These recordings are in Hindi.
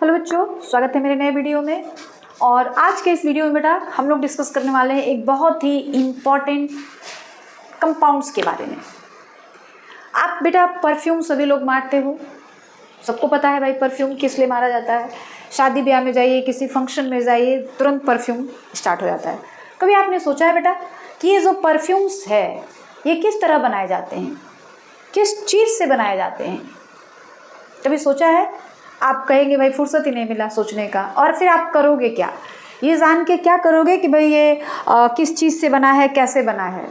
हेलो बच्चों, स्वागत है मेरे नए वीडियो में। और आज के इस वीडियो में बेटा हम लोग डिस्कस करने वाले हैं एक बहुत ही इम्पॉर्टेंट कंपाउंड्स के बारे में। आप बेटा परफ्यूम सभी लोग मारते हो, सबको पता है भाई परफ्यूम किस लिए मारा जाता है। शादी ब्याह में जाइए, किसी फंक्शन में जाइए, तुरंत परफ्यूम स्टार्ट हो जाता है। कभी आपने सोचा है बेटा कि ये जो परफ्यूम्स है ये किस तरह बनाए जाते हैं, किस चीज़ से बनाए जाते हैं? कभी सोचा है? आप कहेंगे भाई फुर्सत ही नहीं मिला सोचने का। और फिर आप करोगे क्या? ये जान के क्या करोगे कि भाई ये किस चीज़ से बना है, कैसे बना है।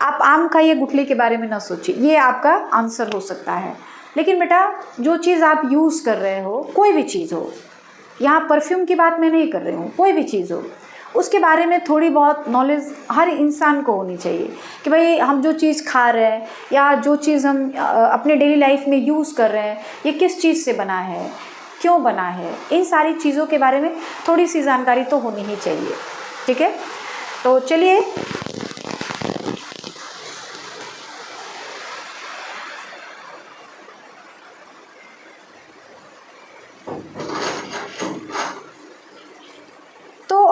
आप आम खाइए गुठली के बारे में ना सोचिए, ये आपका आंसर हो सकता है। लेकिन बेटा जो चीज़ आप यूज़ कर रहे हो, कोई भी चीज़ हो, यहाँ परफ्यूम की बात मैं नहीं कर रही हूँ, कोई भी चीज़ हो, उसके बारे में थोड़ी बहुत नॉलेज हर इंसान को होनी चाहिए कि भाई हम जो चीज़ खा रहे हैं या जो चीज़ हम अपने डेली लाइफ में यूज़ कर रहे हैं ये किस चीज़ से बना है, क्यों बना है, इन सारी चीज़ों के बारे में थोड़ी सी जानकारी तो होनी ही चाहिए। ठीक है, तो चलिए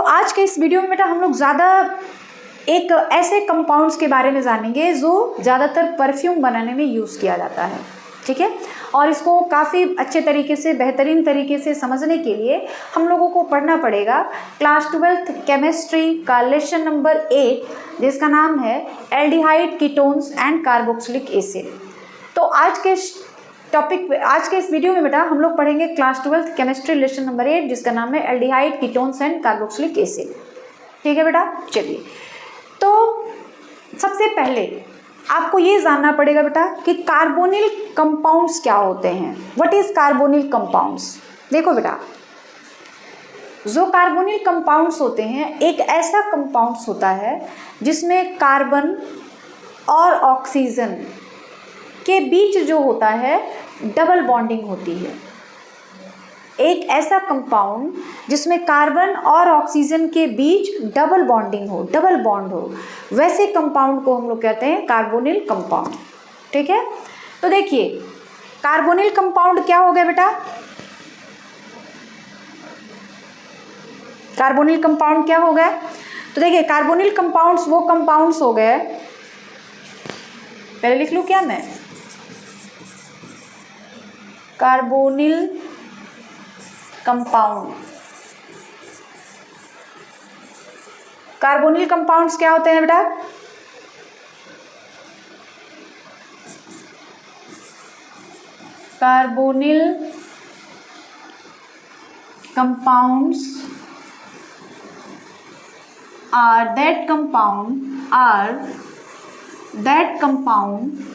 आज के इस वीडियो में बेटा हम लोग ज़्यादा एक ऐसे कंपाउंड्स के बारे में जानेंगे जो ज़्यादातर परफ्यूम बनाने में यूज़ किया जाता है। ठीक है, और इसको काफ़ी अच्छे तरीके से, बेहतरीन तरीके से समझने के लिए हम लोगों को पढ़ना पड़ेगा क्लास 12th केमिस्ट्री का लेसन नंबर 8 जिसका नाम है aldehyde ketones and carboxylic acid. तो आज के टॉपिक, आज के इस वीडियो में बेटा हम लोग पढ़ेंगे class 12th chemistry lesson number 8 जिसका नाम है aldehyde ketones and carboxylic acid. ठीक है बेटा, चलिए तो सबसे पहले आपको ये जानना पड़ेगा बेटा कि कार्बोनिल कंपाउंड्स क्या होते हैं। What is carbonyl compounds? देखो बेटा, जो कार्बोनिल कंपाउंड्स होते हैं एक ऐसा कंपाउंड्स होता है जिसमें कार्बन और ऑक्सीजन के बीच जो होता है डबल बॉन्डिंग होती है। एक ऐसा कंपाउंड जिसमें कार्बन और ऑक्सीजन के बीच डबल बॉन्डिंग हो, डबल बॉन्ड हो, वैसे कंपाउंड को हम लोग कहते हैं कार्बोनिल कंपाउंड। ठीक है, तो देखिए कार्बोनिल कंपाउंड क्या हो गया बेटा? कार्बोनिल कंपाउंड क्या हो गया? तो देखिए कार्बोनिल कंपाउंड्स वो कंपाउंड्स हो गए, पहले लिख लूं क्या मैं? कार्बोनिल कंपाउंड, कार्बोनिल कंपाउंड्स क्या होते हैं बेटा? Carbonyl compounds are that compound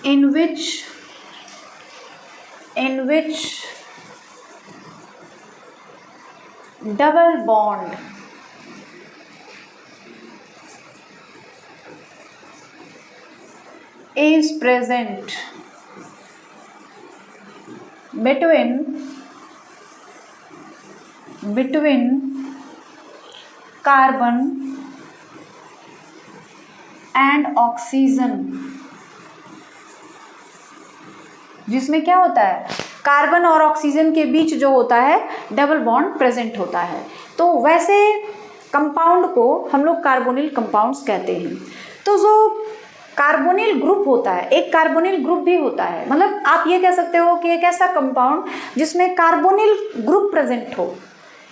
in which double bond is present between carbon and oxygen, जिसमें क्या होता है कार्बन और ऑक्सीजन के बीच जो होता है डबल बॉन्ड प्रेजेंट होता है। तो वैसे कंपाउंड को हम लोग कार्बोनिल कंपाउंड्स कहते हैं। तो जो कार्बोनिल ग्रुप होता है, एक कार्बोनिल ग्रुप भी होता है, मतलब आप ये कह सकते हो कि एक ऐसा कंपाउंड जिसमें कार्बोनिल ग्रुप प्रेजेंट हो,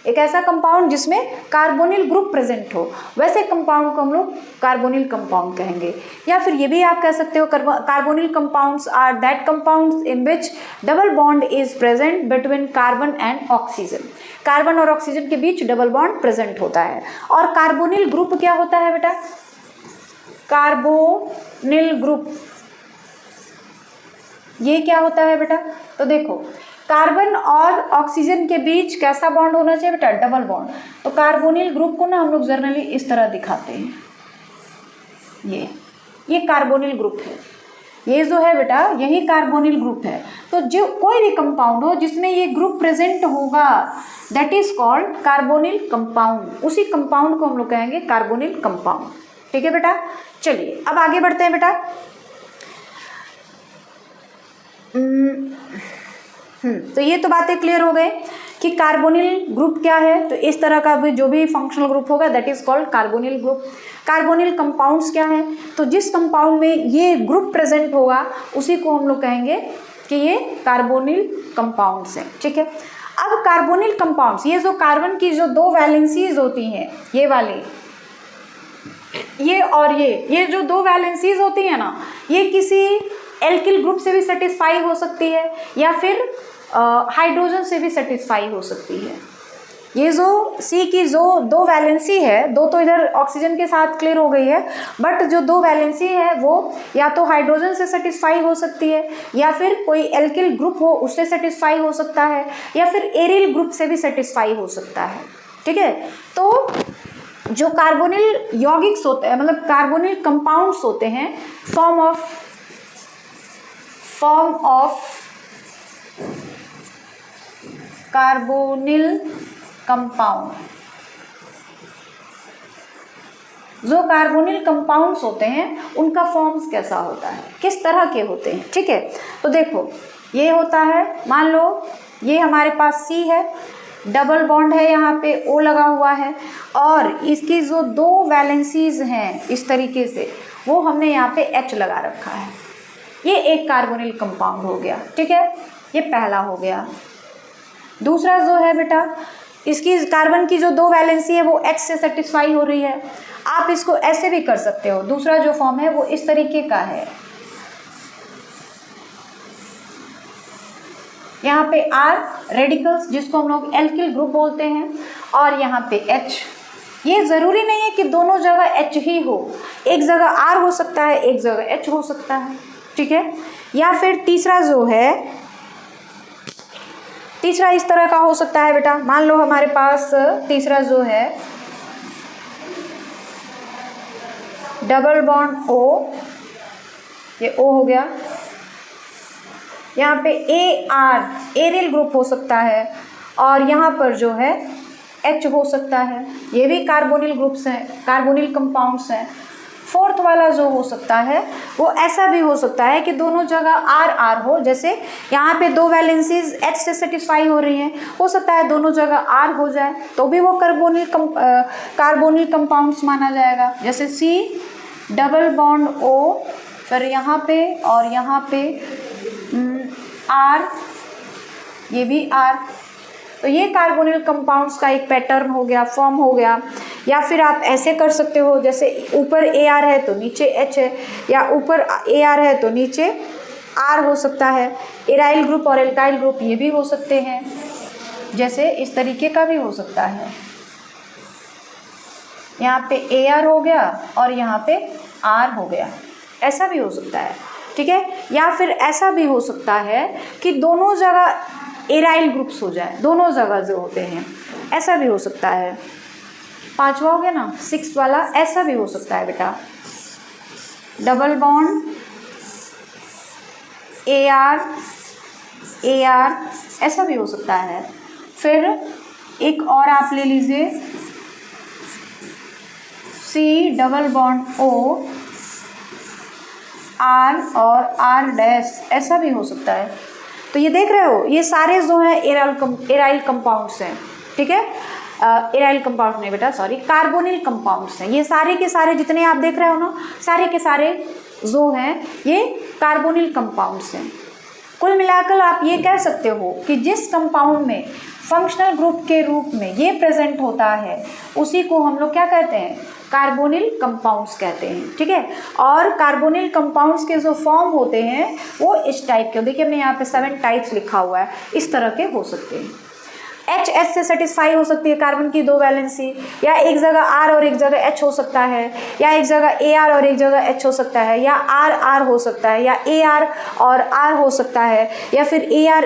एक ऐसा कंपाउंड जिसमें कार्बोनिल ग्रुप प्रेजेंट हो, वैसे कंपाउंड को हम लोग कार्बोनिल कंपाउंड कहेंगे। या फिर ये भी आप कह सकते हो carbonyl compounds are that compounds in which double bond is present between carbon and oxygen. Carbon और ऑक्सीजन के बीच डबल बॉन्ड प्रेजेंट होता है। और कार्बोनिल ग्रुप क्या होता है बेटा? कार्बोनिल ग्रुप ये क्या होता है बेटा? तो देखो कार्बन और ऑक्सीजन के बीच कैसा बॉन्ड होना चाहिए बेटा? Double bond. तो कार्बोनिल ग्रुप को ना हम लोग जनरली इस तरह दिखाते हैं, ये कार्बोनिल ग्रुप है, ये जो है बेटा यही कार्बोनिल ग्रुप है। तो जो कोई भी कंपाउंड हो जिसमें ये ग्रुप प्रेजेंट होगा that is called carbonyl compound. उसी कंपाउंड को हम लोग कहेंगे कार्बोनिल कंपाउंड। ठीक है बेटा, चलिए अब आगे बढ़ते हैं बेटा। तो ये तो बातें क्लियर हो गए कि कार्बोनिल ग्रुप क्या है। तो इस तरह का भी जो भी फंक्शनल ग्रुप होगा that is called carbonyl group. Carbonyl compounds क्या है, तो जिस कंपाउंड में ये ग्रुप प्रेजेंट होगा उसी को हम लोग कहेंगे कि ये कार्बोनिल कंपाउंड्स हैं। ठीक है, अब कार्बोनिल कंपाउंड्स, ये जो कार्बन की जो दो वैलेंसीज होती हैं, ये वाली, ये और ये जो दो वैलेंसीज होती हैं ना, ये किसी एल्किल ग्रुप से भी सेटिस्फाई हो सकती है या फिर हाइड्रोजन से भी सेटिस्फाई हो सकती है। ये जो सी की जो दो वैलेंसी है, दो तो इधर ऑक्सीजन के साथ क्लियर हो गई है, बट जो दो वैलेंसी है वो या तो हाइड्रोजन से सेटिस्फाई हो सकती है या फिर कोई एल्किल ग्रुप हो उससे सेटिस्फाई हो सकता है या फिर एरिल ग्रुप से भी सेटिस्फाई हो सकता है। ठीक है, तो जो कार्बोनिल यौगिक्स होते हैं, मतलब कार्बोनिल कंपाउंड्स होते हैं, फॉर्म ऑफ कार्बोनिल कंपाउंड, जो कार्बोनिल कंपाउंड्स होते हैं उनका फॉर्म्स कैसा होता है, किस तरह के होते हैं। ठीक है, तो देखो ये होता है, मान लो ये हमारे पास सी है, डबल बॉन्ड है, यहाँ पे O लगा हुआ है और इसकी जो दो वैलेंसीज हैं इस तरीके से, वो हमने यहाँ पे H लगा रखा है। ये एक कार्बोनिल कंपाउंड हो गया। ठीक है, ये पहला हो गया। दूसरा जो है बेटा, इसकी कार्बन की जो दो वैलेंसी है वो H से सेटिस्फाई हो रही है। आप इसको ऐसे भी कर सकते हो, दूसरा जो फॉर्म है वो इस तरीके का है, यहाँ पे R रेडिकल्स जिसको हम लोग एल्किल ग्रुप बोलते हैं और यहाँ पे H। ये ज़रूरी नहीं है कि दोनों जगह H ही हो, एक जगह R हो सकता है, एक जगह H हो सकता है। ठीक है, या फिर तीसरा जो है, तीसरा इस तरह का हो सकता है बेटा, मान लो हमारे पास तीसरा जो है डबल बॉन्ड O, ये O हो गया, यहाँ पे AR एरियल ग्रुप हो सकता है और यहाँ पर जो है H हो सकता है, ये भी कार्बोनिल ग्रुप्स हैं, कार्बोनिल कंपाउंड्स हैं। फोर्थ वाला जो हो सकता है वो ऐसा भी हो सकता है कि दोनों जगह R हो, जैसे यहाँ पे दो वैलेंसीज H से सेटिस्फाई हो रही हैं, हो सकता है दोनों जगह R हो जाए तो भी वो कार्बोनिल कंपाउंड्स माना जाएगा। जैसे C डबल बॉन्ड O, फिर यहाँ पे और यहाँ पे R, ये भी R, तो ये कार्बोनिल कंपाउंड्स का एक पैटर्न हो गया, फॉर्म हो गया। या फिर आप ऐसे कर सकते हो, जैसे ऊपर AR है तो नीचे H है, या ऊपर AR है तो नीचे R हो सकता है। एराइल ग्रुप और एल्काइल ग्रुप ये भी हो सकते हैं, जैसे इस तरीके का भी हो सकता है, यहाँ पे AR हो गया और यहाँ पे R हो गया, ऐसा भी हो सकता है। ठीक है, या फिर ऐसा भी हो सकता है कि दोनों जगह एराइल ग्रुप्स हो जाए, दोनों जगह जो होते हैं, ऐसा भी हो सकता है। पांचवा हो गया ना, सिक्स वाला, ऐसा भी हो सकता है बेटा, डबल बॉन्ड AR, ऐसा भी हो सकता है। फिर एक और आप ले लीजिए, C double bond O, R और R डैश, ऐसा भी हो सकता है। तो ये देख रहे हो, ये सारे जो हैं एराइल कंपाउंड्स हैं। ठीक है, एराइल कंपाउंड नहीं बेटा, सॉरी, कार्बोनिल कंपाउंड्स हैं। ये सारे के सारे जितने आप देख रहे हो ना, सारे के सारे जो हैं ये कार्बोनिल कंपाउंड्स हैं। कुल मिलाकर आप ये कह सकते हो कि जिस कंपाउंड में फंक्शनल ग्रुप के रूप में ये प्रेजेंट होता है उसी को हम लोग क्या कहते हैं, कार्बोनिल कंपाउंड्स कहते हैं। ठीक है, और कार्बोनिल कंपाउंड्स के जो फॉर्म होते हैं वो इस टाइप के, देखिए हमने यहाँ पे 7 टाइप्स लिखा हुआ है, इस तरह के हो सकते हैं। H से सेटिस्फाई हो सकती है कार्बन की दो वैलेंसी, या एक जगह R और एक जगह H हो सकता है, या एक जगह AR और एक जगह H हो सकता है, या R हो सकता है, या AR और R हो सकता है, या फिर AR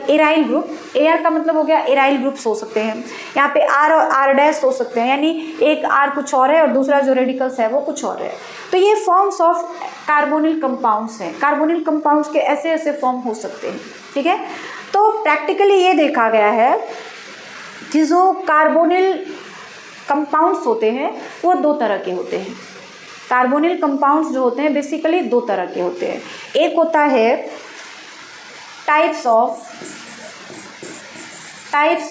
एराइल ग्रुप, AR का मतलब हो गया एराइल ग्रुप्स हो सकते हैं। यहाँ पे R और R डैश हो सकते हैं, यानी एक R कुछ और है और दूसरा जो रेडिकल्स है वो कुछ और है। तो ये फॉर्म्स ऑफ कार्बोनिल कंपाउंड्स हैं। कार्बोनिल कंपाउंड्स के ऐसे ऐसे फॉर्म हो सकते हैं। ठीक है, तो प्रैक्टिकली ये देखा गया है कि जो कार्बोनिल कंपाउंड्स होते हैं वो दो तरह के होते हैं। कार्बोनिल कंपाउंड्स जो होते हैं बेसिकली दो तरह के होते हैं। एक होता है टाइप्स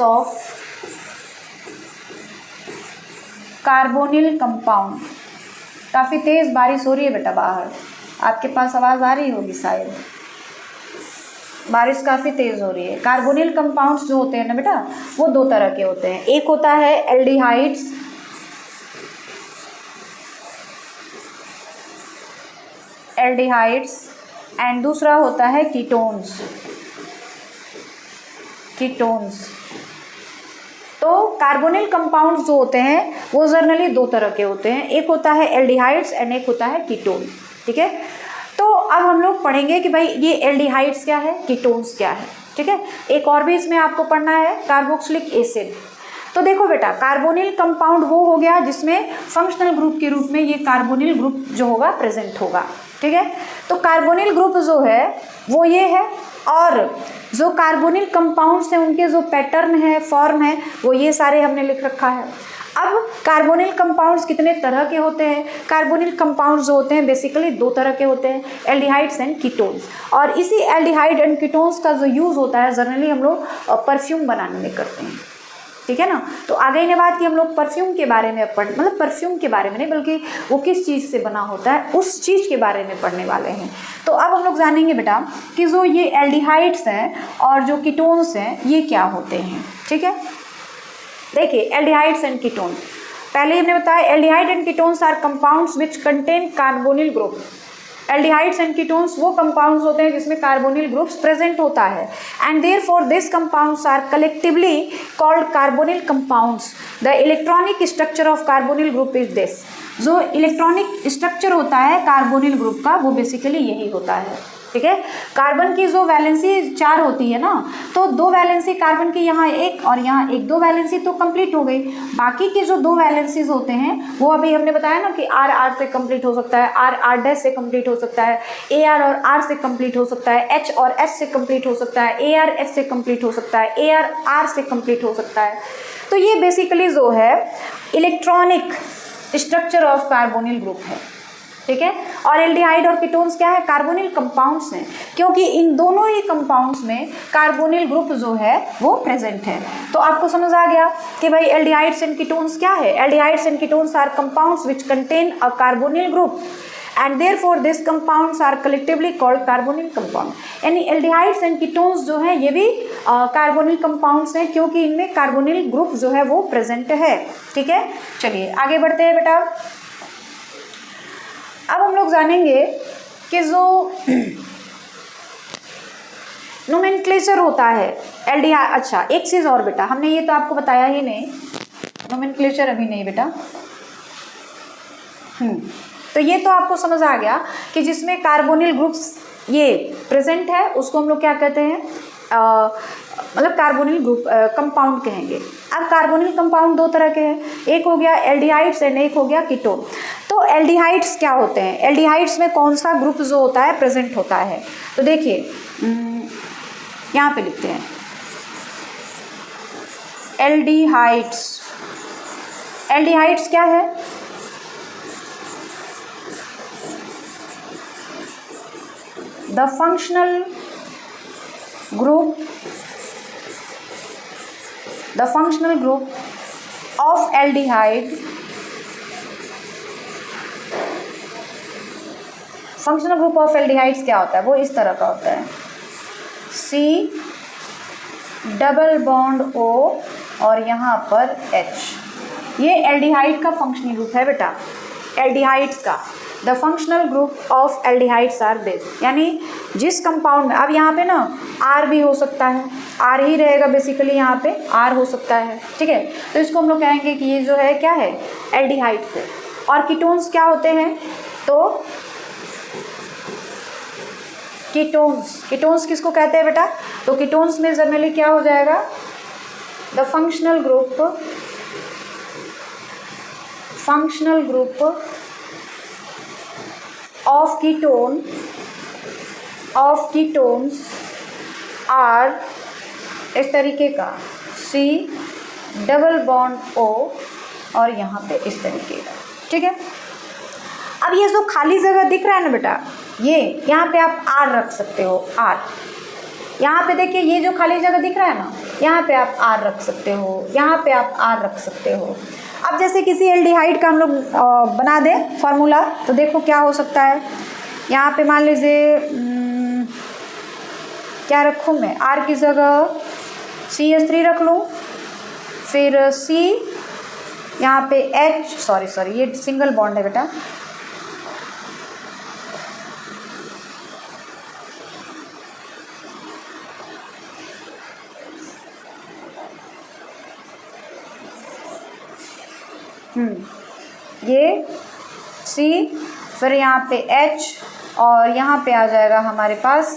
ऑफ कार्बोनिल कंपाउंड। काफ़ी तेज़ बारिश हो रही है बेटा बाहर, आपके पास आवाज़ आ रही होगी शायद, बारिश काफ़ी तेज़ हो रही है। कार्बोनिल कंपाउंड्स जो होते हैं ना बेटा, वो दो तरह के होते हैं। एक होता है एल्डिहाइड्स एंड दूसरा होता है कीटोन्स। तो कार्बोनिल कंपाउंड्स जो होते हैं वो जनरली दो तरह के होते हैं, एक होता है एल्डिहाइड्स एंड एक होता है कीटोन। ठीक है, तो अब हम लोग पढ़ेंगे कि भाई ये एल्डिहाइड्स क्या है, कीटोन्स क्या है। ठीक है, एक और भी इसमें आपको पढ़ना है, कार्बोक्सिलिक एसिड। तो देखो बेटा, कार्बोनिल कंपाउंड वो हो गया जिसमें फंक्शनल ग्रुप के रूप में ये कार्बोनिल ग्रुप जो होगा प्रेजेंट होगा। ठीक है, तो कार्बोनिल ग्रुप जो है वो ये है, और जो कार्बोनिल कंपाउंड्स हैं उनके जो पैटर्न है, फॉर्म है, वो ये सारे हमने लिख रखा है। अब कार्बोनिल कंपाउंड्स कितने तरह के होते हैं? कार्बोनिल कंपाउंड्स जो होते हैं बेसिकली दो तरह के होते हैं, एल्डिहाइड्स एंड कीटोन्स। और इसी एल्डिहाइड एंड कीटोन्स का जो यूज़ होता है जनरली हम लोग परफ्यूम बनाने में करते हैं। ठीक है ना, तो आगे ही ने बात की हम लोग परफ्यूम के बारे में मतलब परफ्यूम के बारे में नहीं, बल्कि वो किस चीज़ से बना होता है उस चीज़ के बारे में पढ़ने वाले हैं। तो अब हम लोग जानेंगे बेटा कि जो ये एल्डिहाइड्स हैं और जो कीटोन्स हैं ये क्या होते हैं। ठीक है, देखिए एल्डिहाइड्स एंड कीटोन, पहले हमने बताया aldehyde and ketones are compounds which contain carbonyl group. Aldehydes and ketones वो कंपाउंड्स होते हैं जिसमें कार्बोनिल ग्रुप्स प्रेजेंट होता है, and therefore this compounds are collectively called carbonyl compounds. The electronic structure of carbonyl group is this. जो इलेक्ट्रॉनिक स्ट्रक्चर होता है कार्बोनिल ग्रुप का वो बेसिकली यही होता है। ठीक है, कार्बन की जो वैलेंसी 4 होती है ना, तो 2 वैलेंसी कार्बन की यहाँ एक और यहाँ एक, 2 वैलेंसी तो कंप्लीट हो गई। बाकी के जो 2 वैलेंसीज होते हैं वो अभी हमने बताया ना कि आर आर से कंप्लीट हो सकता है, आर आर डैश से कंप्लीट हो सकता है, ए आर और आर से कंप्लीट हो सकता है, एच और एच से कंप्लीट हो सकता है, ए आर एच से कंप्लीट हो सकता है, ए आर आर से कंप्लीट हो सकता है। तो ये बेसिकली जो है electronic structure of carbonyl group है। ठीक है, और एल्डिहाइड और कीटोन्स क्या है, कार्बोनिल कंपाउंड्स हैं, क्योंकि इन दोनों ही कंपाउंड्स में कार्बोनिल ग्रुप जो है वो प्रेजेंट है। तो आपको समझ आ गया कि भाई एल्डिहाइड्स एंड कीटोन्स क्या है। Aldehydes and ketones are compounds which contain a carbonyl group and therefore this compounds are collectively called carbonyl compound. यानी एल्डिहाइड्स एंड कीटोन्स जो है ये भी कार्बोनिल कंपाउंड्स हैं, क्योंकि इनमें कार्बोनिल ग्रुप जो है वो प्रेजेंट है। ठीक है, चलिए आगे बढ़ते हैं बेटा। अब हम लोग जानेंगे कि जो नोमेनक्लेचर होता है एल्डिहाइड। अच्छा एक चीज़ और बेटा, हमने ये तो आपको बताया ही नहीं, नोमेनक्लेचर अभी नहीं बेटा। तो ये तो आपको समझ आ गया कि जिसमें कार्बोनिल ग्रुप्स ये प्रेजेंट है उसको हम लोग क्या कहते हैं, मतलब कार्बोनिल ग्रुप कंपाउंड कहेंगे। अब कार्बोनिल कंपाउंड दो तरह के हैं, एक हो गया एल्डिहाइड्स एंड एक हो गया कीटोन। तो एल्डिहाइड्स क्या होते हैं, एल्डिहाइड्स में कौन सा ग्रुप जो होता है प्रेजेंट होता है, तो देखिए यहाँ पे लिखते हैं एल्डिहाइड्स। एल्डिहाइड्स क्या है, the functional group of aldehyde. Functional group of aldehydes क्या होता है, वो इस तरह का होता है, C डबल बॉन्ड O और यहाँ पर H। ये एल्डिहाइड का फंक्शनल ग्रुप है बेटा, एल्डिहाइड्स का। The functional group of aldehydes are this, यानी जिस कंपाउंड में, अब यहाँ पे ना R भी हो सकता है, R ही रहेगा बेसिकली, यहाँ पे R हो सकता है। ठीक है, तो इसको हम लोग कहेंगे कि ये जो है क्या है, एल्डिहाइड्स है। और कीटोन्स क्या होते हैं, तो कीटोन्स किसको कहते हैं बेटा, तो कीटोन्स में जनरली क्या हो जाएगा, the functional group of ketones are इस तरीके का, C डबल बॉन्ड O और यहाँ पे इस तरीके का। ठीक है, अब ये जो खाली जगह दिख रहा है ना बेटा, ये यहाँ पे आप R रख सकते हो, R। यहाँ पे देखिए ये जो खाली जगह दिख रहा है ना, यहाँ पे आप R रख सकते हो, यहाँ पे आप R रख सकते हो। अब जैसे किसी एल्डिहाइड का हम लोग बना दें फार्मूला, तो देखो क्या हो सकता है। यहाँ पे मान लीजिए क्या रखूँ मैं, R की जगह CH3 रख लूँ, फिर C, यहाँ पे H, सॉरी ये सिंगल बॉन्ड है बेटा, ये C, फिर यहाँ पे H, और यहाँ पे आ जाएगा हमारे पास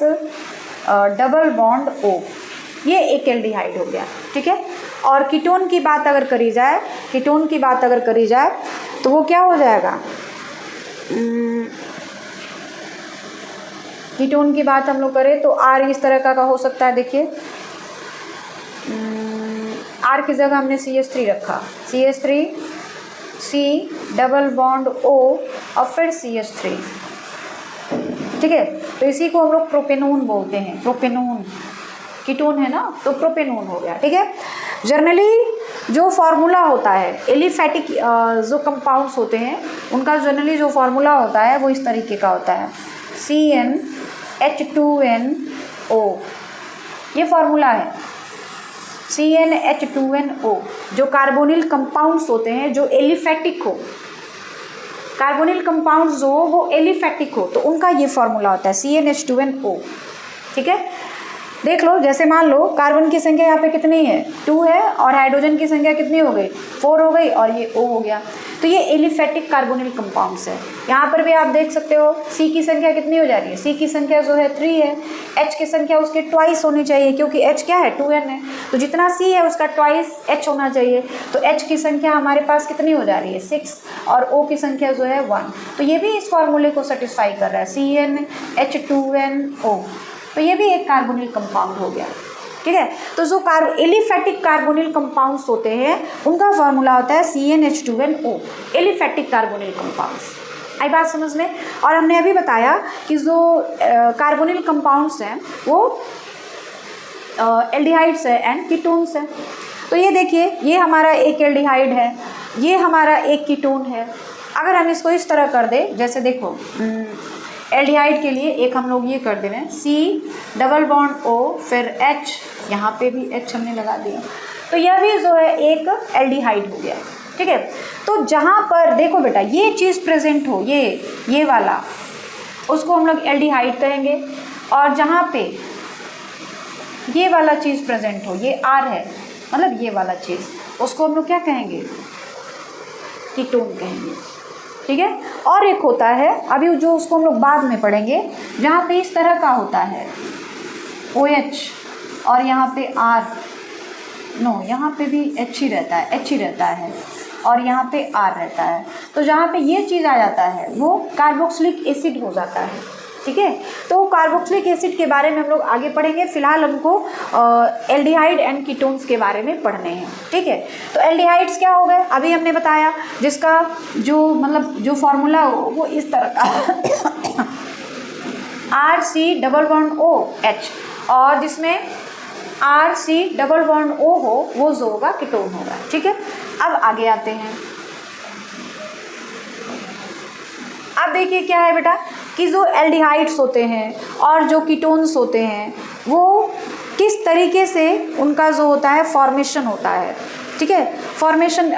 डबल बॉन्ड O। ये एक एल्डिहाइड हो गया, ठीक है। और कीटोन की बात अगर करी जाए, कीटोन की बात अगर करी जाए तो वो क्या हो जाएगा, कीटोन की बात हम लोग करें तो R इस तरह का हो सकता है। देखिए R की जगह हमने CH3 रखा, CH3 C double bond O और फिर CH3, ठीक है। तो इसी को हम लोग प्रोपेनोन बोलते हैं, प्रोपेनोन, कीटोन है ना, तो प्रोपेनोन हो गया, ठीक है। जनरली जो फार्मूला होता है एलिफैटिक जो कंपाउंड्स होते हैं उनका जनरली जो फार्मूला होता है वो इस तरीके का होता है, CnH2nO, ये फार्मूला है CnH2nO। जो कार्बोनिल कंपाउंड्स होते हैं जो एलिफैटिक हो, कार्बोनिल कंपाउंड्स जो हो वो एलिफैटिक हो, तो उनका ये फार्मूला होता है CnH2nO, ठीक है। देख लो, जैसे मान लो कार्बन की संख्या यहाँ पे कितनी है, 2 है, और हाइड्रोजन की संख्या कितनी हो गई, 4 हो गई, और ये O हो गया, तो ये एलिफैटिक कार्बोनिल कंपाउंड्स है। यहाँ पर भी आप देख सकते हो C की संख्या कितनी हो जा रही है, C की संख्या जो है 3 है, H की संख्या उसके ट्वाइस होनी चाहिए, क्योंकि H क्या है 2n है, तो जितना C है उसका ट्वाइस H होना चाहिए, तो H की संख्या हमारे पास कितनी हो जा रही है 6, और O की संख्या जो है 1, तो ये भी इस फॉर्मूले को सेटिस्फाई कर रहा है CnH2nO, तो ये भी एक कार्बोनिल कंपाउंड हो गया, ठीक है। तो जो एलिफैटिक कार्बोनिल कंपाउंड्स होते हैं उनका फार्मूला होता है CnH2nO, एलिफैटिक कार्बोनिल कंपाउंड्स। आई बात समझ में। और हमने अभी बताया कि जो कार्बोनिल कंपाउंड्स हैं वो एल्डिहाइड्स है एंड कीटोन्स है। तो ये देखिए, ये हमारा एक एल्डिहाइड है, ये हमारा एक कीटोन है। अगर हम इसको इस तरह कर दे, जैसे देखो एल्डिहाइड के लिए एक हम लोग ये कर दे रहे हैं C डबल बॉन्ड O, फिर H, यहाँ पे भी H हमने लगा दिया, तो यह भी जो है एक एल्डिहाइड हो गया, ठीक है। तो जहाँ पर देखो बेटा ये चीज़ प्रेजेंट हो, ये वाला, उसको हम लोग एल्डिहाइड कहेंगे, और जहाँ पे ये वाला चीज़ प्रेजेंट हो, ये R है, मतलब ये वाला चीज़, उसको हम लोग क्या कहेंगे, कीटोन कहेंगे, ठीक है। और एक होता है अभी जो उसको हम लोग बाद में पढ़ेंगे, जहाँ पे इस तरह का होता है OH और यहाँ पे R, नो यहाँ पे भी H ही रहता है, H ही रहता है, और यहाँ पे R रहता है, तो जहाँ पे ये चीज़ आ जाता है वो कार्बोक्सिलिक एसिड हो जाता है, ठीक है। तो कार्बोक्सिलिक एसिड के बारे में हम लोग आगे पढ़ेंगे, फिलहाल हमको एल्डिहाइड एंड कीटोन्स के बारे में पढ़ने हैं, ठीक है। तो एल्डिहाइड्स क्या हो गए, अभी हमने बताया, जिसका जो मतलब जो फॉर्मूला हो वो इस तरह का RC डबल बॉन्ड OH, और जिसमें RC डबल बॉन्ड O हो वो जो होगा कीटोन होगा, ठीक है। अब आगे आते हैं, अब देखिए क्या है बेटा कि जो एल्डिहाइड्स होते हैं और जो कीटोन्स होते हैं वो किस तरीके से उनका जो होता है फॉर्मेशन होता है, ठीक है। फॉर्मेशन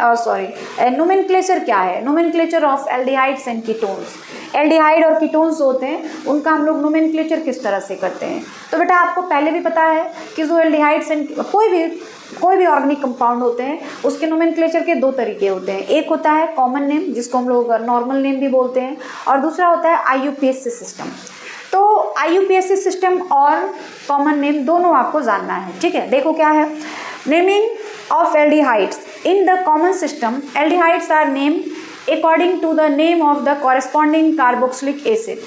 नोमेनक्लेचर क्या है, nomenclature of aldehydes and ketones. Aldehyde और कीटोन्स होते हैं उनका हम लोग नोमेनक्लेचर किस तरह से करते हैं। तो बेटा आपको पहले भी पता है कि जो एल्डिहाइड्स एंड कोई भी ऑर्गेनिक कंपाउंड होते हैं उसके नोमेनक्लेचर के 2 तरीके होते हैं। एक होता है कॉमन नेम, जिसको हम लोग नॉर्मल नेम भी बोलते हैं, और दूसरा होता है IUPAC सिस्टम। तो IUPAC सिस्टम और कॉमन नेम दोनों आपको जानना है, ठीक है। देखो क्या है, naming of aldehydes. In the common system, aldehydes are named according to the name of the corresponding carboxylic acid,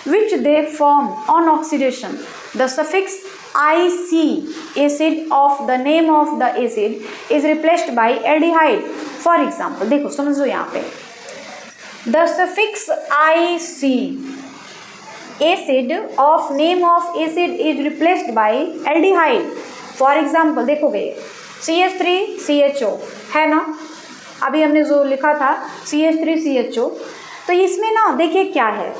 which they form on oxidation. The suffix IC acid of the name of the acid is replaced by aldehyde. For example, देखो समझो यहाँ पे the suffix IC acid of name of acid is replaced by aldehyde. For example देखोगे CH3CHO है ना, अभी हमने जो लिखा था CH3CHO, तो इसमें ना देखिए क्या है,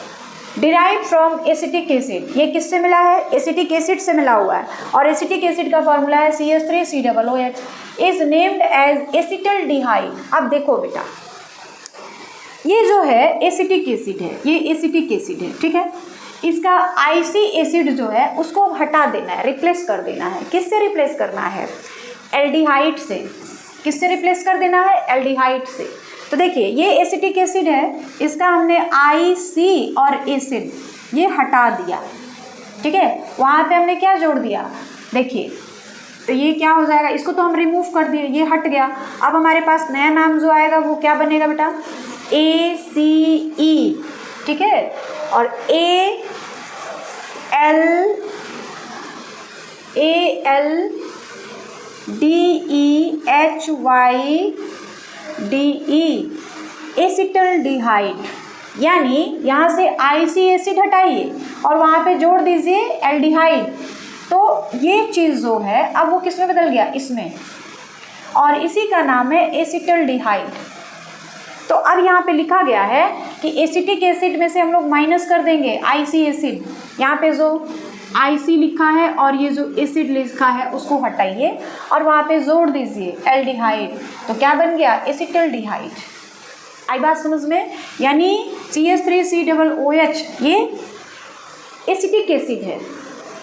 डिराइव फ्रॉम एसिटिक एसिड। ये किससे मिला है? एसिटिक एसिड से मिला हुआ है, और एसिटिक एसिड का फॉर्मूला है CH3COOH, is named as acetaldehyde. अब देखो बेटा, ये जो है एसिटिक एसिड है, ये एसिटिक एसिड है, ठीक है। इसका आईसी एसिड जो है उसको हटा देना है, रिप्लेस कर देना है। किससे रिप्लेस करना है? एल्डिहाइड से। किससे रिप्लेस कर देना है? एल्डिहाइड से। तो देखिए ये एसिटिक एसिड है, इसका हमने आईसी और एसिड ये हटा दिया, ठीक है। वहाँ पे हमने क्या जोड़ दिया? देखिए तो ये क्या हो जाएगा, इसको तो हम रिमूव कर दिए, ये हट गया। अब हमारे पास नया नाम जो आएगा वो क्या बनेगा बेटा? ACE, ठीक है। और ALDEHYDE, एसिटल्डिहाइड। यानी यहाँ से आईसी एसिड हटाइए और वहाँ पे जोड़ दीजिए एल्डिहाइड, तो ये चीज़ जो है अब वो किस में बदल गया? इसमें, और इसी का नाम है एसिटल्डिहाइड। तो अब यहाँ पे लिखा गया है कि एसिटिक एसिड में से हम लोग माइनस कर देंगे आईसी एसिड। यहाँ पे जो आईसी लिखा है और ये जो एसिड लिखा है उसको हटाइए और वहाँ पे जोड़ दीजिए एल्डिहाइड, तो क्या बन गया? एसिटल्डिहाइड। आई बात समझ में? यानी CH3COOH ये एसिटिक एसिड है,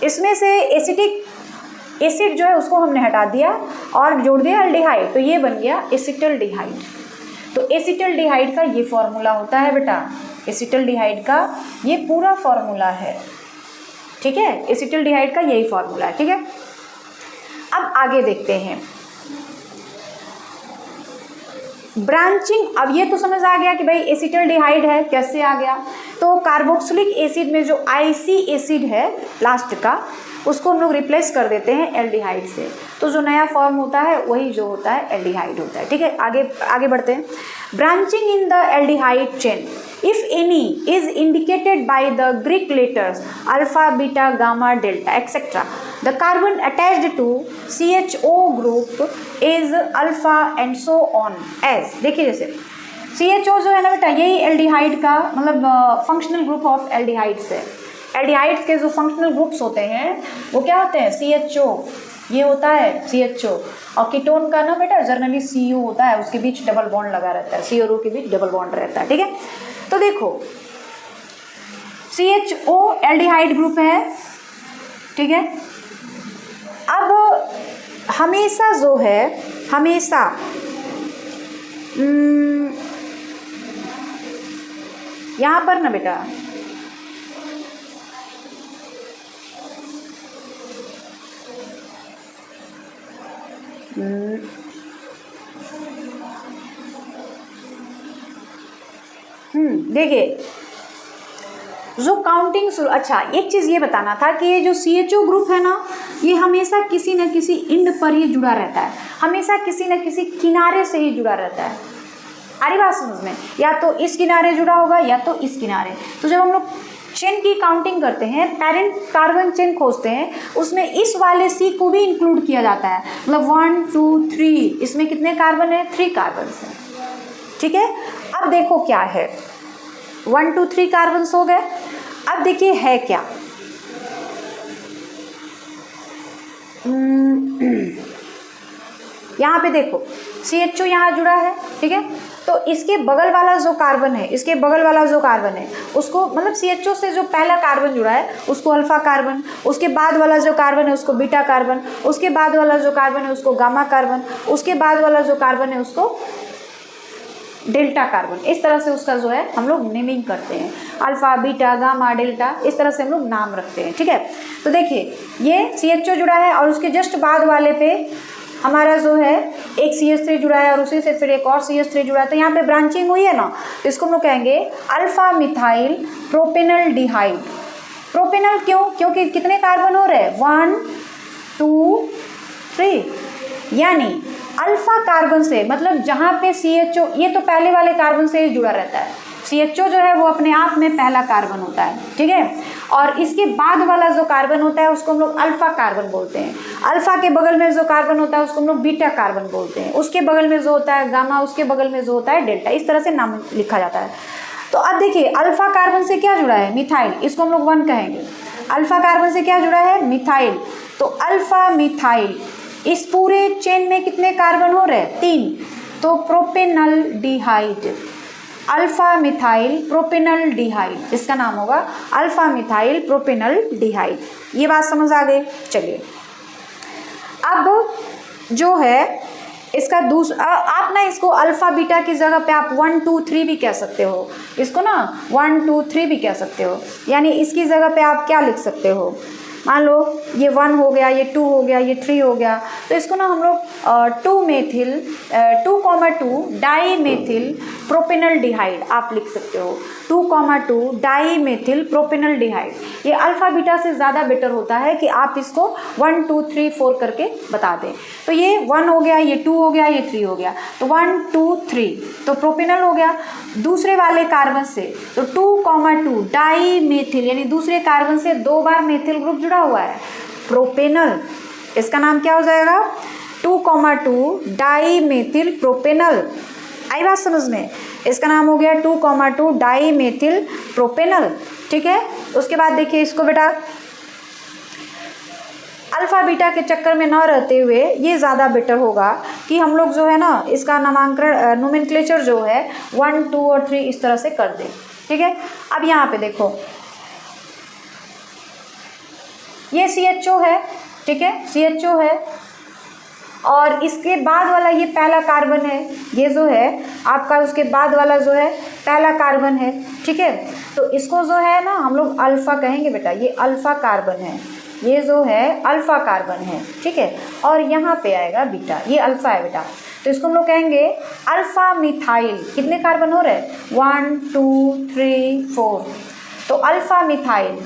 इसमें से एसिटिक एसिड जो है उसको हमने हटा दिया और जोड़ दिया एल्डिहाइड, तो ये बन गया एसिटल्डिहाइड। तो एसिटल्डिहाइड का ये फॉर्मूला होता है बेटा, एसिटल्डिहाइड का ये पूरा फॉर्मूला है, ठीक है। एसिटल्डिहाइड का यही फॉर्मूला है, ठीक है। अब आगे देखते हैं ब्रांचिंग। अब ये तो समझ आ गया कि भाई एसिटल्डिहाइड है, कैसे आ गया? तो कार्बोक्सिलिक एसिड में जो आईसी एसिड है लास्ट का, उसको हम लोग रिप्लेस कर देते हैं एल्डिहाइड से, तो जो नया फॉर्म होता है वही जो होता है एल्डिहाइड होता है, ठीक है। आगे बढ़ते हैं। Branching in the aldehyde chain if any is indicated by the Greek letters alpha, beta, gamma, delta, etc. The carbon attached to CHO group is alpha and so on as। देखिए जैसे CHO जो है ना बेटा, यही एल्डिहाइड का मतलब फंक्शनल ग्रुप ऑफ एल्डिहाइड्स है। एल्डिहाइड्स के जो फंक्शनल ग्रुप्स होते हैं वो क्या होते हैं? CHO, ये होता है CHO, और कीटोन का ना बेटा जनरली CO होता है, उसके बीच डबल बॉन्ड लगा रहता है, C और O के बीच डबल बॉन्ड रहता है, ठीक है। तो देखो CHO एल्डिहाइड ग्रुप है, ठीक है। अब हमेशा जो है, हमेशा यहाँ पर ना बेटा देखिए जो काउंटिंग शुरू, अच्छा एक चीज़ ये बताना था कि ये जो CHO ग्रुप है ना, ये हमेशा किसी न किसी इंड पर ही जुड़ा रहता है, हमेशा किसी न किसी किनारे से ही जुड़ा रहता है। अरे बात समझ में? या तो इस किनारे जुड़ा होगा या तो इस किनारे। तो जब हम लोग चेन की काउंटिंग करते हैं, पेरेंट कार्बन चेन खोजते हैं, उसमें इस वाले C को भी इंक्लूड किया जाता है, मतलब 1 2 3, इसमें कितने कार्बन है? 3 कार्बन है, ठीक है। अब देखो क्या है, 1 2 3 कार्बन हो गए। अब देखिए है क्या, यहाँ पे देखो CHO यहाँ जुड़ा है, ठीक है। तो इसके बगल वाला जो कार्बन है, इसके बगल वाला जो कार्बन है उसको, मतलब CHO से जो पहला कार्बन जुड़ा है उसको अल्फा कार्बन, उसके बाद वाला जो कार्बन है उसको बीटा कार्बन, उसके बाद वाला जो कार्बन है उसको गामा कार्बन, उसके बाद वाला जो कार्बन है उसको डेल्टा कार्बन। इस तरह से उसका जो है हम लोग नेमिंग करते हैं, अल्फा, बीटा, गामा, डेल्टा, इस तरह से हम लोग नाम रखते हैं, ठीक है। तो देखिए ये CHO जुड़ा है और उसके जस्ट बाद वाले पे हमारा जो है एक CH3 जुड़ा है और उसी से फिर एक और CH3 जुड़ा है, तो यहाँ पे ब्रांचिंग हुई है ना, तो इसको हम लोग कहेंगे अल्फा मिथाइल प्रोपेनल डिहाइड। प्रोपेनल क्यों? क्योंकि कितने कार्बन हो रहे हैं? 1 2 3, यानी अल्फा कार्बन से, मतलब जहाँ पे CHO, ये तो पहले वाले कार्बन से ही जुड़ा रहता है, CHO जो है वो अपने आप में पहला कार्बन होता है, ठीक है। और इसके बाद वाला जो कार्बन होता है उसको हम लोग अल्फा कार्बन बोलते हैं। अल्फा के बगल में जो कार्बन होता है उसको हम लोग बीटा कार्बन बोलते हैं। उसके बगल में जो होता है गामा, उसके बगल में जो होता है डेल्टा। इस तरह से नाम लिखा जाता है। तो अब देखिए अल्फा कार्बन से क्या जुड़ा है, मिथाइल, इसको हम लोग 1 कहेंगे। अल्फा कार्बन से क्या जुड़ा है, मिथाइल। तो अल्फा मिथाइल, इस पूरे चेन में कितने कार्बन हो रहे हैं, 3। तो प्रोपेनल डिहाइड, अल्फा मिथाइल प्रोपेनल डिहाइड, इसका नाम होगा अल्फा मिथाइल प्रोपेनल डिहाइड। ये बात समझ आ गई। चलिए अब जो है इसका आप ना इसको अल्फा बीटा की जगह पे आप 1 2 3 भी कह सकते हो। इसको ना 1 2 3 भी कह सकते हो। यानी इसकी जगह पे आप क्या लिख सकते हो, मान लो ये 1 हो गया, ये 2 हो गया, ये 3 हो गया। तो इसको ना हम लोग 2,2 डाई मेथिल प्रोपेनल डिहाइड आप लिख सकते हो। 2,2 डाई मेथिल प्रोपेनल डिहाइड। ये अल्फा बीटा से ज़्यादा बेटर होता है कि आप इसको 1 2 3 4 करके बता दें। तो ये 1 हो गया, ये 2 हो गया, ये 3 हो गया। तो 1 2 3 तो प्रोपेनल हो गया। दूसरे वाले कार्बन से तो 2,2 डाई मेथिल, यानी दूसरे कार्बन से 2 बार मेथिल ग्रुप जुड़ा हुआ है, प्रोपेनल। इसका नाम क्या हो जाएगा, 2,2 डाई मेथिल प्रोपेनल। आई बात समझ में, इसका नाम हो गया 2,2 डाई मेथिल प्रोपेनल, ठीक है। उसके बाद देखिए इसको बेटा अल्फा बीटा के चक्कर में ना रहते हुए ये ज़्यादा बेटर होगा कि हम लोग जो है ना इसका नामांकन नोमेनक्लेचर जो है 1 2 और 3 इस तरह से कर दें, ठीक है। अब यहाँ पे देखो ये CHO है, ठीक है, CHO है। और इसके बाद वाला ये पहला कार्बन है, ये जो है आपका उसके बाद वाला जो है पहला कार्बन है, ठीक है। तो इसको जो है ना हम लोग अल्फ़ा कहेंगे बेटा, ये अल्फ़ा कार्बन है, ये जो है अल्फ़ा कार्बन है, ठीक है। और यहाँ पे आएगा बीटा, ये अल्फ़ा है बेटा। तो इसको हम लोग कहेंगे अल्फ़ा मिथाइल। कितने कार्बन हो रहे हैं, 1 2 3 4। तो alpha methyl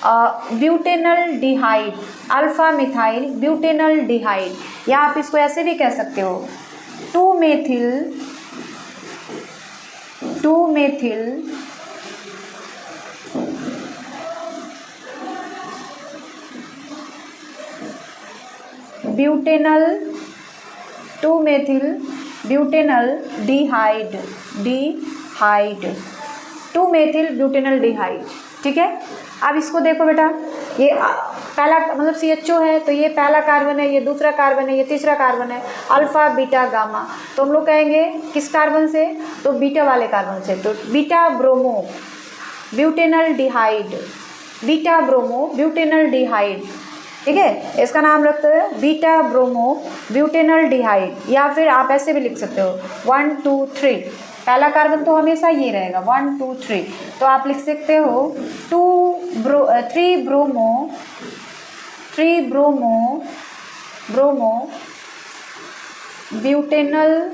butanaldehyde, alpha methyl butanaldehyde, या आप इसको ऐसे भी कह सकते हो 2 methyl butanal 2 methyl butanaldehyde 2 methyl butanaldehyde, ठीक है। अब इसको देखो बेटा, ये पहला मतलब CHO है, तो ये पहला कार्बन है, ये दूसरा कार्बन है, ये तीसरा कार्बन है, अल्फ़ा बीटा गामा। तो हम लोग कहेंगे किस कार्बन से, तो बीटा वाले कार्बन से। तो beta bromo butanaldehyde, beta bromo butanaldehyde, ठीक है। इसका नाम रखते हैं बीटा ब्रोमो ब्यूटेनल डिहाइड, या फिर आप ऐसे भी लिख सकते हो 1 2 3। पहला कार्बन तो हमेशा ये रहेगा 1 2 3। तो आप लिख सकते हो 3 ब्रोमो ब्यूटेनल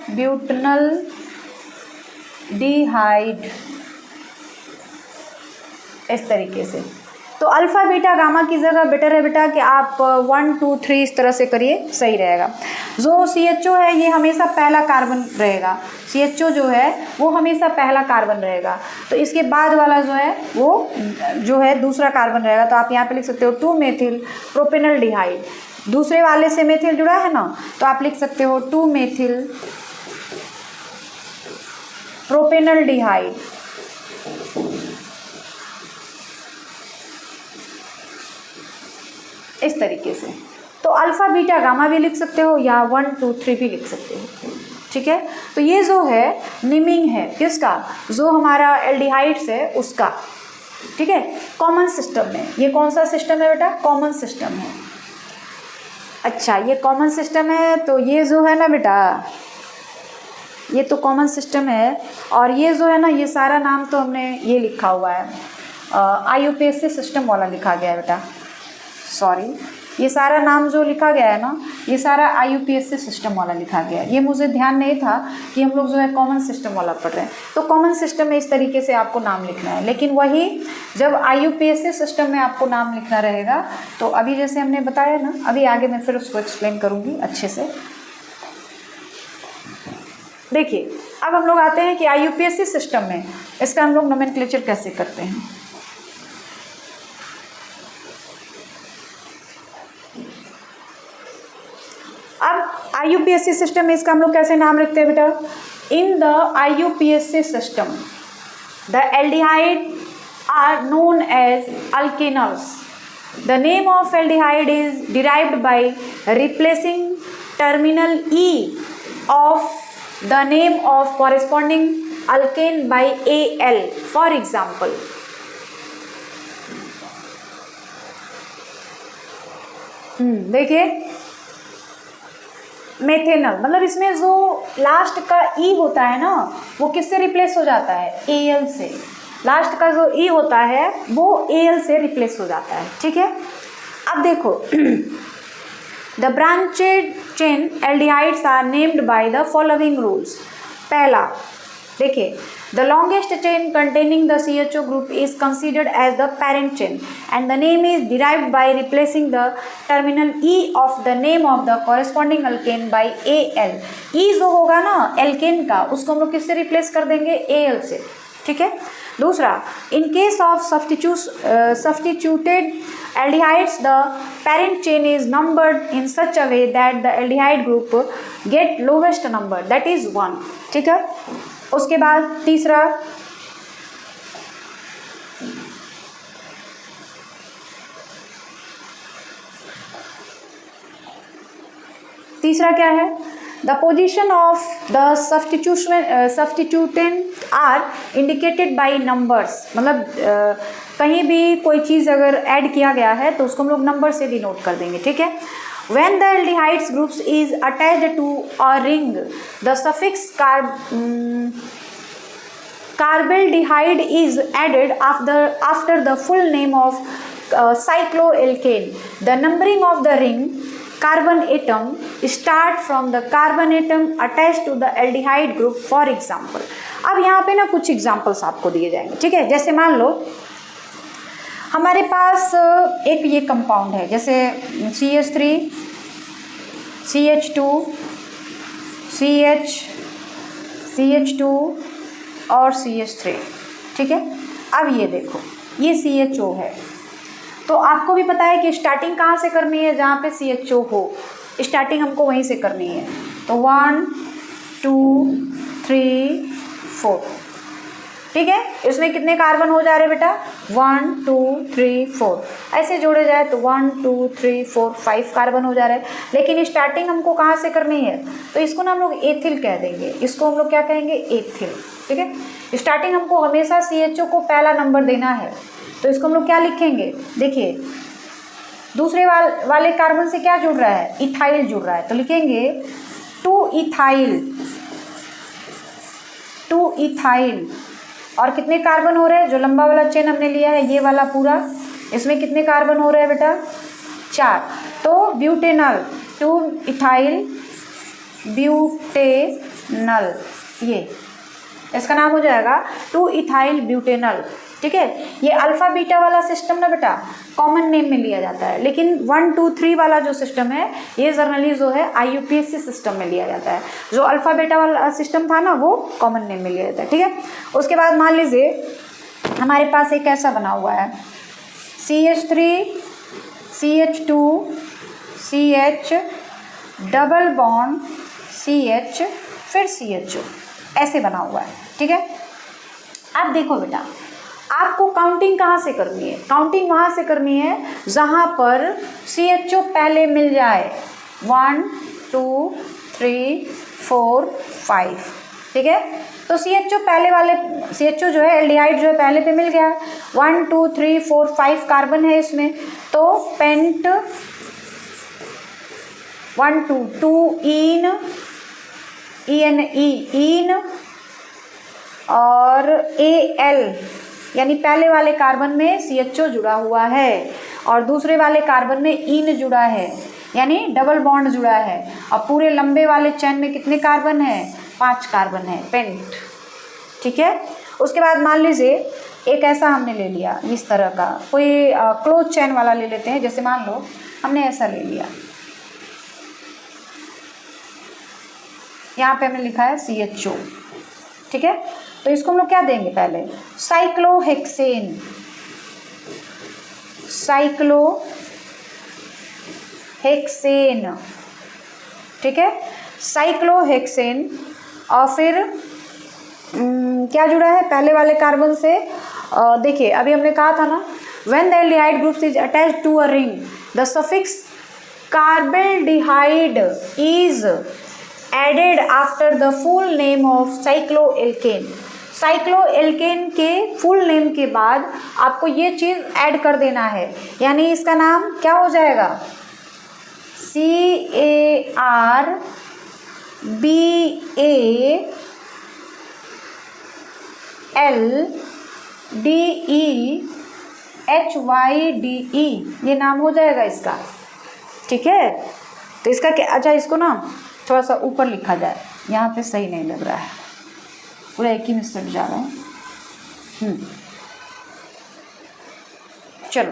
ब्यूटेनल डिहाइड, इस तरीके से। तो अल्फ़ा बीटा गामा की जगह बेटर है बेटा कि आप 1 2 3 इस तरह से करिए, सही रहेगा। जो CHO है ये हमेशा पहला कार्बन रहेगा, CHO जो है वो हमेशा पहला कार्बन रहेगा। तो इसके बाद वाला जो है वो जो है दूसरा कार्बन रहेगा। तो आप यहाँ पे लिख सकते हो 2 मेथिल प्रोपेनल डिहाइड। दूसरे वाले से मेथिल जुड़ा है ना, तो आप लिख सकते हो 2 मेथिल प्रोपेनल डिहाइड, इस तरीके से। तो अल्फ़ा बीटा गामा भी लिख सकते हो या 1 2 3 भी लिख सकते हो, ठीक है। तो ये जो है नेमिंग है किसका, जो हमारा एल्डिहाइड्स है उसका, ठीक है, कॉमन सिस्टम में। ये कौन सा सिस्टम है बेटा, कॉमन सिस्टम है। अच्छा ये कॉमन सिस्टम है, तो ये जो है ना बेटा ये तो कॉमन सिस्टम है। और ये जो है ना ये सारा नाम तो हमने ये लिखा हुआ है IUPAC सिस्टम वाला लिखा गया है बेटा, सॉरी, ये सारा नाम जो लिखा गया है ना, ये सारा IUPAC सिस्टम वाला लिखा गया है। ये मुझे ध्यान नहीं था कि हम लोग जो है कॉमन सिस्टम वाला पढ़ रहे हैं। तो कॉमन सिस्टम में इस तरीके से आपको नाम लिखना है, लेकिन वही जब IUPAC सिस्टम में आपको नाम लिखना रहेगा तो अभी जैसे हमने बताया ना, अभी आगे मैं फिर उसको एक्सप्लेन करूँगी अच्छे से। देखिए, अब हम लोग आते हैं कि IUPAC सिस्टम में इसका हम लोग नोमेनक्लेचर कैसे करते हैं। अब IUPAC सिस्टम में इसका हम लोग कैसे नाम रखते हैं बेटा? In the IUPAC system the aldehyde are known as alkanols. The name of aldehyde is derived by replacing terminal E of the name of corresponding alkane by Al. For example, देखिए मेथेनल, मतलब इसमें जो लास्ट का E होता है ना, वो किससे रिप्लेस हो जाता है? Al से। लास्ट का जो E होता है वो Al से रिप्लेस हो जाता है, ठीक है। अब देखो The branched chain aldehydes are named by the following rules. पहला, देखिए, the longest chain containing the CHO group is considered as the parent chain and the name is derived by replacing the terminal E of the name of the corresponding alkane by Al. E जो होगा ना alkane का, उसको हम लोग किससे रिप्लेस कर देंगे? Al से, ठीक है। दूसरा, in case of substituted aldehydes the parent chain is numbered in such a way that the aldehyde group get lowest number, that is 1, ठीक है। उसके बाद तीसरा, क्या है? The position of the substituent are indicated by numbers, मतलब कहीं भी कोई चीज़ अगर ऐड किया गया है तो उसको हम लोग नंबर से डिनोट कर देंगे, ठीक है। When the aldehydes groups is attached to a ring, the suffix carbaldehyde is added after the full name of cycloalkane. The numbering of the ring carbon atom start from the carbon atom attached to the aldehyde group. For example, अब यहाँ पे ना कुछ एग्जाम्पल्स आपको दिए जाएंगे, ठीक है। जैसे मान लो हमारे पास एक ये कंपाउंड है, जैसे CH3 CH2 CH2 और CH3, ठीक है। अब ये देखो, ये CHO है, तो आपको भी पता है कि स्टार्टिंग कहाँ से करनी है? जहाँ पे CHO हो, स्टार्टिंग हमको वहीं से करनी है। तो 1 2 3 4, ठीक है। इसमें कितने कार्बन हो जा रहे बेटा? 1 2 3 4, ऐसे जोड़े जाए तो 1 2 3 4 5 कार्बन हो जा रहे हैं। लेकिन स्टार्टिंग हमको कहाँ से करनी है? तो इसको ना हम लोग एथिल कह देंगे, इसको हम लोग क्या कहेंगे? एथिल, ठीक है। स्टार्टिंग हमको हमेशा CHO को पहला नंबर देना है, तो इसको हम लोग क्या लिखेंगे? देखिए, दूसरे वाले कार्बन से क्या जुड़ रहा है? इथाइल जुड़ रहा है, तो लिखेंगे 2 इथाइल। और कितने कार्बन हो रहे हैं? जो लंबा वाला चेन हमने लिया है, ये वाला पूरा, इसमें कितने कार्बन हो रहे हैं बेटा? 4। तो ब्यूटेनल, 2 इथाइल ब्यूटेनल, ये इसका नाम हो जाएगा 2 इथाइल ब्यूटेनल, ठीक है। ये अल्फा बीटा वाला सिस्टम ना बेटा कॉमन नेम में लिया जाता है, लेकिन 1 2 3 वाला जो सिस्टम है ये जनरली जो है IUPAC सिस्टम में लिया जाता है। जो अल्फा बीटा वाला सिस्टम था ना वो कॉमन नेम में लिया जाता है, ठीक है। उसके बाद मान लीजिए हमारे पास एक ऐसा बना हुआ है CH3 CH2 CH double bond CH फिर CHO, ऐसे बना हुआ है, ठीक है। अब देखो बेटा, आपको काउंटिंग कहाँ से करनी है? काउंटिंग वहाँ से करनी है जहाँ पर CHO पहले मिल जाए, 1 2 3 4 5, ठीक है। तो CHO पहले वाले, CHO जो है एल्डिहाइड जो है पहले पे मिल गया, 1 2 3 4 5 कार्बन है इसमें, तो पेंट 1 2 2 इन इन और Al, यानी पहले वाले कार्बन में CHO जुड़ा हुआ है। और दूसरे वाले कार्बन में इन जुड़ा है, यानी डबल बॉन्ड जुड़ा है। और पूरे लंबे वाले चेन में कितने कार्बन है? 5 कार्बन है, पेंट। ठीक है। उसके बाद मान लीजिए एक ऐसा हमने ले लिया, इस तरह का कोई क्लोज चेन वाला ले लेते हैं। जैसे मान लो हमने ऐसा ले लिया, यहाँ पे हमने लिखा है CHO। ठीक है, तो इसको हम लोग क्या देंगे? पहले साइक्लोहेक्सेन, साइक्लोहेक्सेन। ठीक है, साइक्लोहेक्सेन। और फिर क्या जुड़ा है पहले वाले कार्बन से? देखिए अभी हमने कहा था ना, when the aldehyde group is attached to a ring the suffix carbaldehyde is added after the full name of cycloalkane. Cycloalkane के फुल नेम के बाद आपको ये चीज़ ऐड कर देना है, यानी इसका नाम क्या हो जाएगा? CARBALDEHYDE, ये नाम हो जाएगा इसका। ठीक है, तो इसका क्या, अच्छा इसको ना थोड़ा सा ऊपर लिखा जाए, यहाँ पे सही नहीं लग रहा है, पूरा एक ही में सट जा रहा है। चलो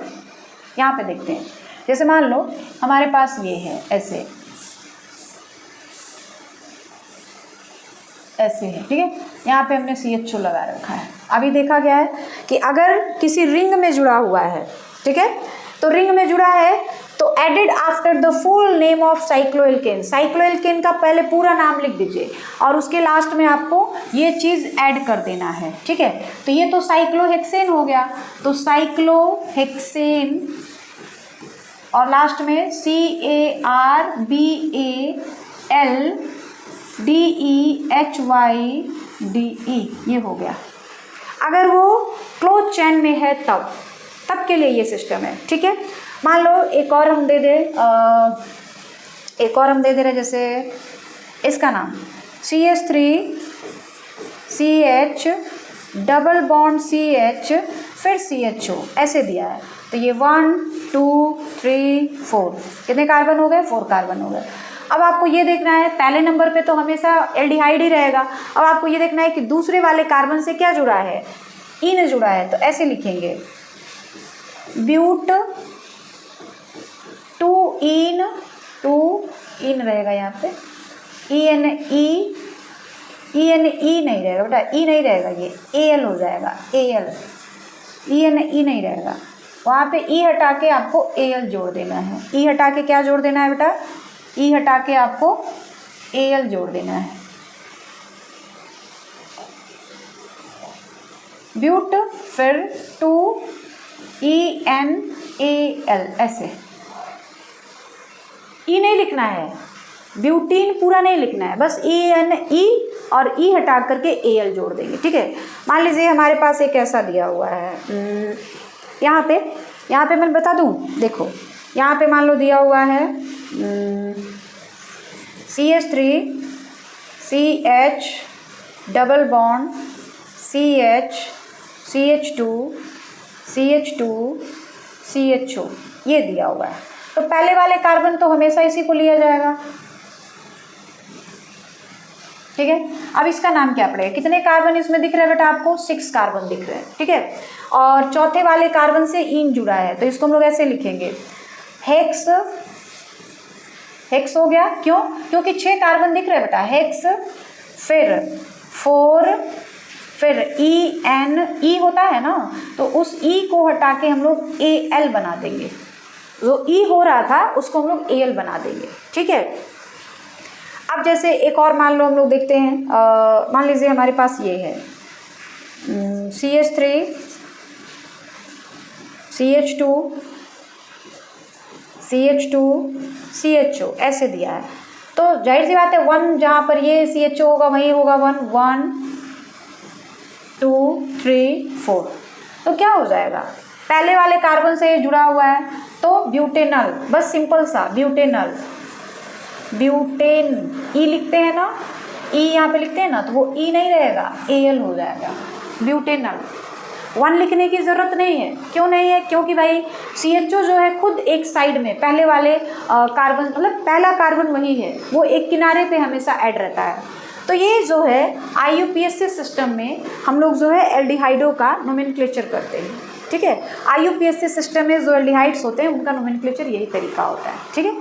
यहाँ पे देखते हैं। जैसे मान लो हमारे पास ये है, ऐसे ऐसे है। ठीक है, यहाँ पे हमने CHO लगा रखा है। अभी देखा गया है कि अगर किसी रिंग में जुड़ा हुआ है, ठीक है, तो रिंग में जुड़ा है तो added after the full name of cycloalkane, cycloalkane का पहले पूरा नाम लिख दीजिए और उसके लास्ट में आपको ये चीज़ ऐड कर देना है। ठीक है, तो ये तो साइक्लोहेक्सेन हो गया, तो साइक्लोहेक्सेन और लास्ट में CARBALDEHYDE, ये हो गया। अगर वो क्लोज चेन में है तब के लिए ये सिस्टम है। ठीक है, मान लो एक और हम दे रहे जैसे इसका नाम CH3CH डबल बॉन्ड CH फिर CHO ऐसे दिया है। तो ये 1 2 3 4 कितने कार्बन हो गए? 4 कार्बन हो गए। अब आपको ये देखना है, पहले नंबर पे तो हमेशा एल्डिहाइड ही रहेगा। अब आपको ये देखना है कि दूसरे वाले कार्बन से क्या जुड़ा है? इन जुड़ा है, तो ऐसे लिखेंगे ब्यूट 2 इन रहेगा यहाँ पे, ENE नहीं रहेगा बेटा, ई नहीं रहेगा, ये AL हो जाएगा, AL, ENE नहीं रहेगा। वहाँ पे ई हटा के आपको AL जोड़ देना है। ई हटा के क्या जोड़ देना है बेटा? ई हटा के आपको AL जोड़ देना है। ब्यूट फिर 2ENAL ऐसे। ई नहीं लिखना है, ब्यूटीन पूरा नहीं लिखना है, बस ENE और ई हटा करके AL जोड़ देंगे। ठीक है, मान लीजिए हमारे पास एक ऐसा दिया हुआ है, यहाँ पे मैं बता दूँ, देखो यहाँ पे मान लो दिया हुआ है CH3CH डबल बॉन्ड CH2CH2CHO ये दिया हुआ है। तो पहले वाले कार्बन तो हमेशा इसी को लिया जाएगा। ठीक है, अब इसका नाम क्या पड़ेगा? कितने कार्बन इसमें दिख रहे हैं बेटा आपको? 6 कार्बन दिख रहे हैं। ठीक है, और चौथे वाले कार्बन से इन जुड़ा है, तो इसको हम लोग ऐसे लिखेंगे हेक्स हो गया। क्यों? क्योंकि 6 कार्बन दिख रहे हैं बेटा, हेक्स फिर 4 फिर E होता है ना, तो उस E को हटा के हम लोग AL बना देंगे। जो E हो रहा था उसको हम लोग AL बना देंगे। ठीक है, अब जैसे एक और मान लो हम लोग देखते हैं, मान लीजिए हमारे पास ये है CH3 CH2 CHO ऐसे दिया है। तो जाहिर सी बात है 1 जहाँ पर ये CHO होगा वहीं होगा 1 2 3 4। तो क्या हो जाएगा? पहले वाले कार्बन से ये जुड़ा हुआ है तो ब्यूटेनल, बस सिंपल सा ब्यूटेन ई लिखते हैं ना, ई यहाँ पे लिखते हैं ना, तो वो ई नहीं रहेगा, AL हो जाएगा ब्यूटेनल। 1 लिखने की ज़रूरत नहीं है। क्यों नहीं है? क्योंकि भाई CHO जो है खुद एक साइड में पहले वाले कार्बन, मतलब पहला कार्बन वही है, वो एक किनारे पे हमेशा ऐड रहता है। तो ये जो है IUPAC सिस्टम में हम लोग जो है एल्डिहाइडों का नोमेनक्लेचर करते हैं, ठीक है। IUPAC सिस्टम में जो एल्डिहाइड्स होते हैं उनका नोमेनक्लेचर यही तरीका होता है, ठीक है।